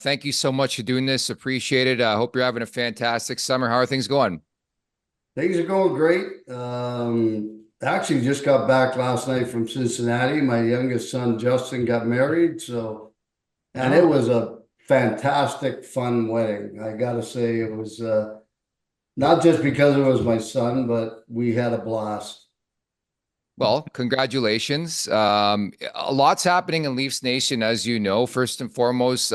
Thank you so much for doing this. Appreciate it. I hope you're having a fantastic summer. How are things going? Things are going great. Actually, just got back last night from Cincinnati. My youngest son, Justin, got married. And it Oh, was a fantastic, fun wedding. I got to say, it was not just because it was my son, but we had a blast. well, congratulations. A lot's happening in Leafs Nation, as you know. First and foremost,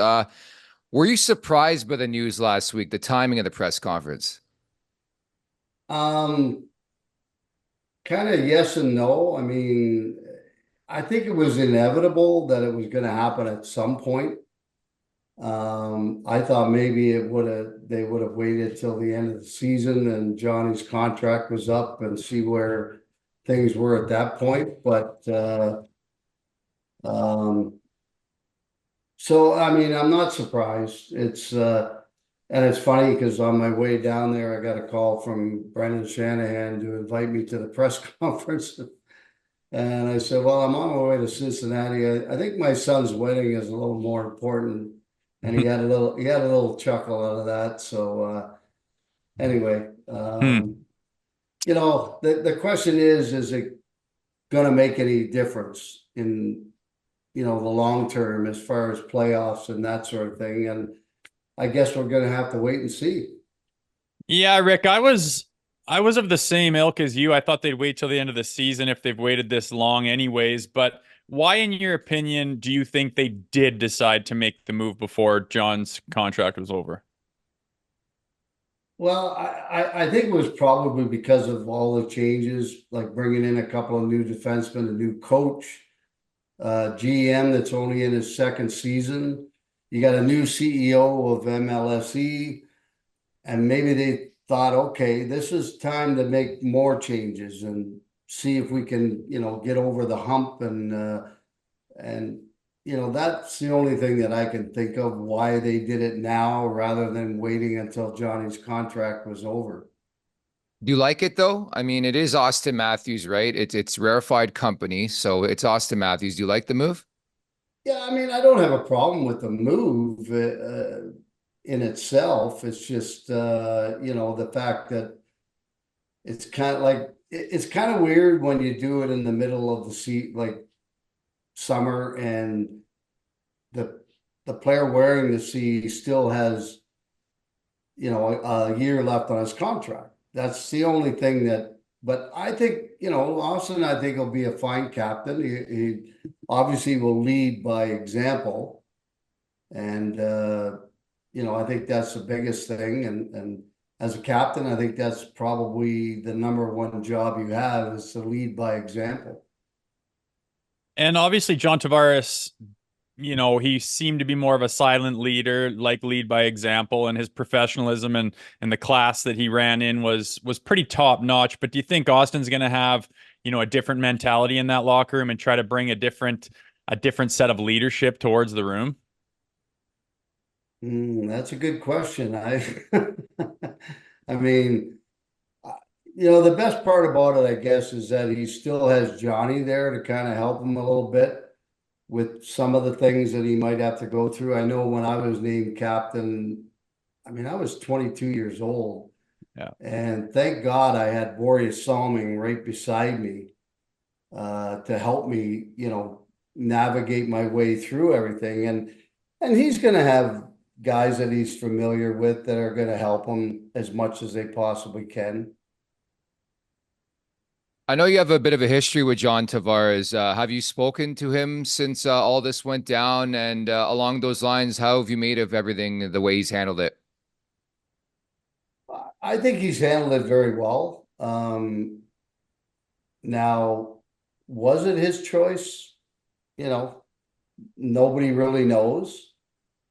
were you surprised by the news last week, the timing of the press conference? Um, Kind of yes and no. I mean, I think it was inevitable that it was going to happen at some point. I thought maybe they would have waited till the end of the season and Johnny's contract was up and see where things were at that point. Um, so I mean, I'm not surprised. And it's funny because on my way down there, I got a call from Brendan Shanahan to invite me to the press conference. And I said, well, I'm on my way to Cincinnati. I think my son's wedding is a little more important. And he had a little chuckle out of that. Anyway, Hmm. the question is it going to make any difference in, the long term as far as playoffs and that sort of thing? And I guess we're going to have to wait and see. Yeah, Rick, I was of the same ilk as you. I thought they'd wait till the end of the season if they've waited this long anyways, but why, in your opinion, do you think they did decide to make the move before John's contract was over? Well, I think it was probably because of all the changes, like bringing in a couple of new defensemen, a new coach, GM that's only in his second season. You got a new CEO of MLSE, and maybe they thought, okay, this is time to make more changes and see if we can, get over the hump and that's the only thing that I can think of why they did it now rather than waiting until Johnny's contract was over. Do you like it though? I mean, it is Auston Matthews, right? It's rarefied company, so it's Auston Matthews. Do you like the move? Yeah, I mean, I don't have a problem with the move in itself. It's just, the fact that it's kind of like it's kind of weird when you do it in the middle of the like summer, and the the player wearing the C still has, a year left on his contract. That's the only thing but I think, Austin, I think he'll be a fine captain. He obviously will lead by example. And, I think that's the biggest thing. And as a captain, I think that's probably the number one job you have is to lead by example. And obviously, John Tavares, he seemed to be more of a silent leader, like lead by example, and his professionalism and the class that he ran in was pretty top notch. But do you think Austin's going to have, a different mentality in that locker room and try to bring a different set of leadership towards the room? That's a good question. I mean, the best part about it, I guess, is that he still has Johnny there to kind of help him a little bit with some of the things that he might have to go through. I know when I was named captain, I mean, I was 22 years old, Yeah. and thank God I had Boreas Salming right beside me to help me, navigate my way through everything. And he's going to have guys that he's familiar with that are going to help him as much as they possibly can. I know you have a bit of a history with John Tavares. Have you spoken to him since all this went down? And along those lines, how have you made of everything the way he's handled it? I think he's handled it very well. Now, was it his choice? You know, Nobody really knows.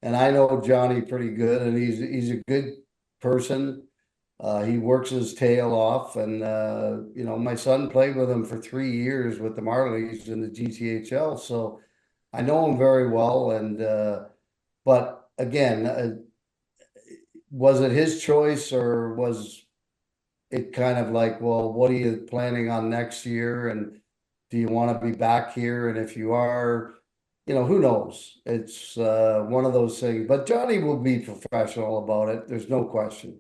And I know Johnny pretty good, and he's a good person. He works his tail off, and my son played with him for 3 years with the Marlies in the GTHL, so I know him very well. And but again, was it his choice, or was it kind of like, well, what are you planning on next year, and do you want to be back here? And if you are, who knows? It's one of those things. But Johnny will be professional about it. There's no question.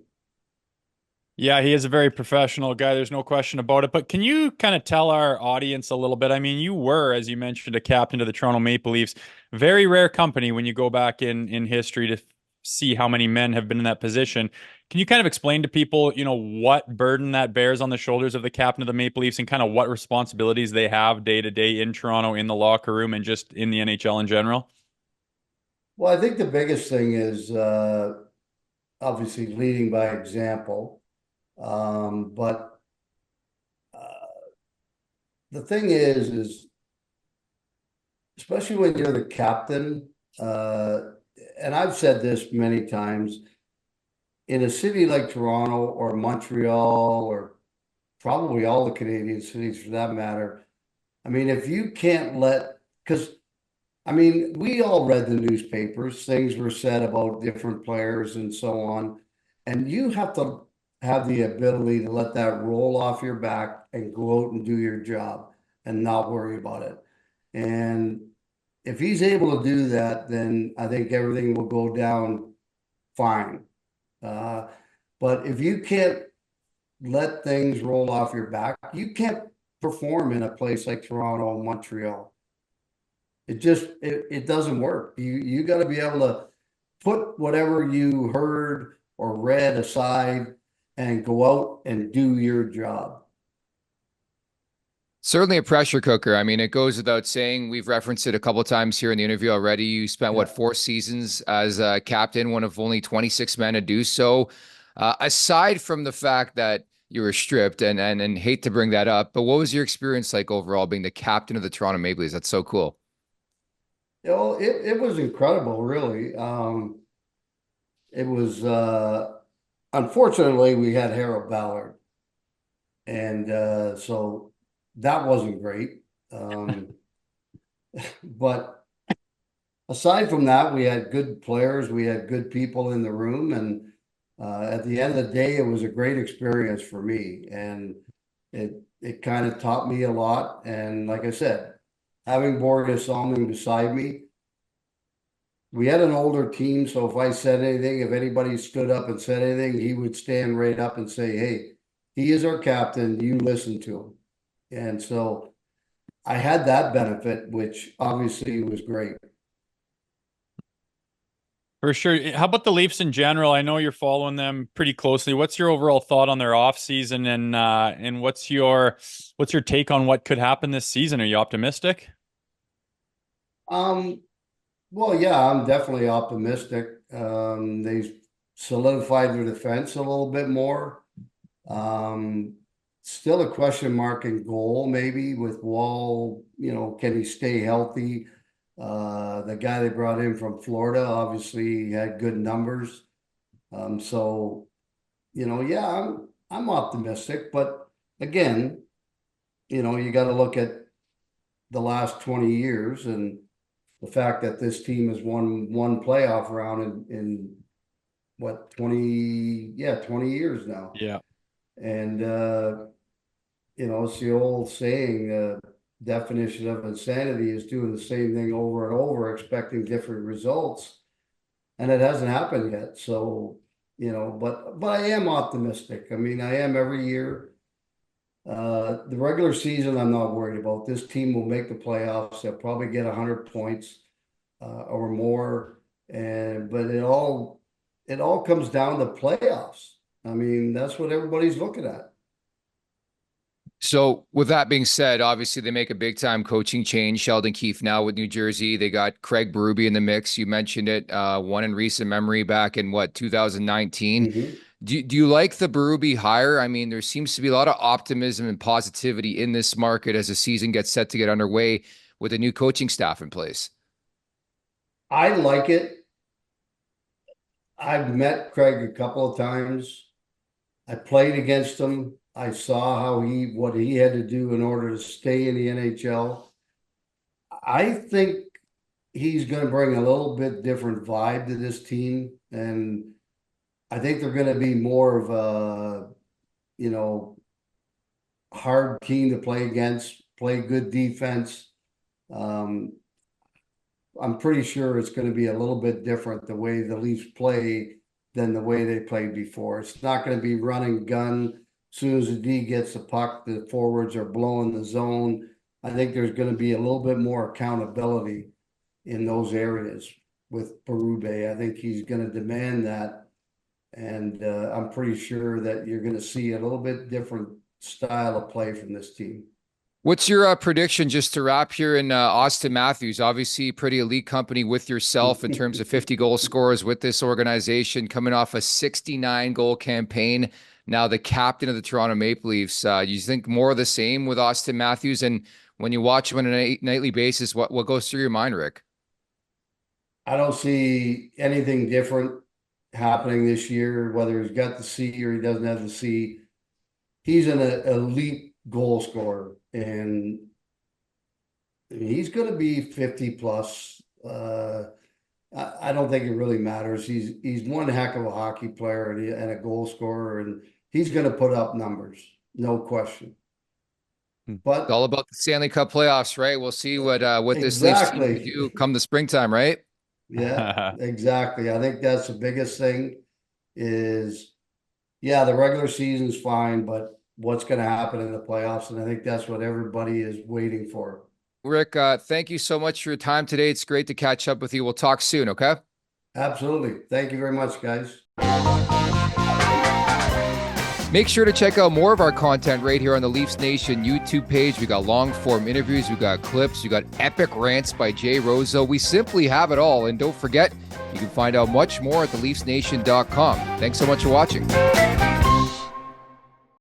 Yeah, he is a very professional guy. There's no question about it. But can you kind of tell our audience a little bit? I mean, you were, as you mentioned, a captain to the Toronto Maple Leafs. Very rare company when you go back in history to see how many men have been in that position. Can you kind of explain to people, what burden that bears on the shoulders of the captain of the Maple Leafs and kind of what responsibilities they have day to day in Toronto, in the locker room, and just in the NHL in general? Well, I think the biggest thing is obviously leading by example. But the thing is especially when you're the captain, and I've said this many times, in a city like Toronto or Montreal or probably all the Canadian cities for that matter, I mean, if you can't because I mean, we all read the newspapers, things were said about different players and so on, and you have to have the ability to let that roll off your back and go out and do your job and not worry about it. And if he's able to do that, then I think everything will go down fine. Uh, but if you can't let things roll off your back, you can't perform in a place like Toronto and Montreal. It doesn't work. You got to be able to put whatever you heard or read aside and go out and do your job. Certainly a pressure cooker. I mean, it goes without saying. We've referenced it a couple of times here in the interview already. You spent what, 4 seasons as a captain, one of only 26 men to do so. Aside from the fact that you were stripped and hate to bring that up, but what was your experience like overall being the captain of the Toronto Maple Leafs? That's so cool. It was incredible, really. It was unfortunately we had Harold Ballard, and so that wasn't great. But aside from that, we had good players, we had good people in the room, and at the end of the day, it was a great experience for me, and it kind of taught me a lot. And like I said, having Boris Salming beside me, we had an older team, so if I said anything, if anybody stood up and said anything, he would stand right up and say, "Hey, he is our captain. You listen to him." And so I had that benefit, which obviously was great. For sure. How about the Leafs in general? I know you're following them pretty closely. What's your overall thought on their offseason and what's your take on what could happen this season? Are you optimistic? Um, well, yeah, I'm definitely optimistic. They've solidified their defense a little bit more. Um, Still a question mark in goal, maybe with Wall, can he stay healthy? The guy they brought in from Florida obviously had good numbers. So, yeah, I'm optimistic, but again, you got to look at the last 20 years and the fact that this team has won one playoff round in what, 20 years now. Yeah. And it's the old saying, definition of insanity is doing the same thing over and over, expecting different results. And it hasn't happened yet. So, but I am optimistic. I mean, I am every year. The regular season, I'm not worried about. This team will make the playoffs. They'll probably get 100 points or more. But it all comes down to playoffs. I mean, that's what everybody's looking at. So with that being said, obviously they make a big time coaching change. Sheldon Keefe now with New Jersey. They got Craig Berube in the mix. You mentioned it, one in recent memory back in what, 2019. Mhm. Do you like the Berube hire? I mean, there seems to be a lot of optimism and positivity in this market as the season gets set to get underway with a new coaching staff in place. I like it. I've met Craig a couple of times. I played against him. I saw what he had to do in order to stay in the NHL. I think he's going to bring a little bit different vibe to this team, and I think they're going to be more of a, you know, hard team to play against, play good defense. Um, I'm pretty sure it's going to be a little bit different the way the Leafs play than the way they played before. It's not going to be run and gun. As soon as the D gets the puck, the forwards are blowing the zone. I think there's going to be a little bit more accountability in those areas with Berube. I think he's going to demand that. And I'm pretty sure that you're going to see a little bit different style of play from this team. What's your prediction just to wrap here in Auston Matthews? Obviously, pretty elite company with yourself in terms of 50 goal scorers with this organization, coming off a 69 goal campaign. Now the captain of the Toronto Maple Leafs. You think more of the same with Auston Matthews? And when you watch him on a nightly basis, what goes through your mind, Rick? I don't see anything different happening this year, whether he's got the C or he doesn't have the C. He's an elite goal scorer, and he's going to be 50 plus. I don't think it really matters. He's one heck of a hockey player and a goal scorer, and he's going to put up numbers, no question. But it's all about the Stanley Cup playoffs, right? We'll see what this Leafs team can do come the springtime, right? Yeah, exactly. I think that's the biggest thing is, yeah, the regular season's fine, but what's going to happen in the playoffs? And I think that's what everybody is waiting for. Rick, thank you so much for your time today. It's great to catch up with you. We'll talk soon, okay? Absolutely. Thank you very much, guys. Make sure to check out more of our content right here on the Leafs Nation YouTube page. We got long form interviews, we got clips, we got epic rants by Jay Rosehill. We simply have it all. And don't forget, you can find out much more at theleafsnation.com. Thanks so much for watching.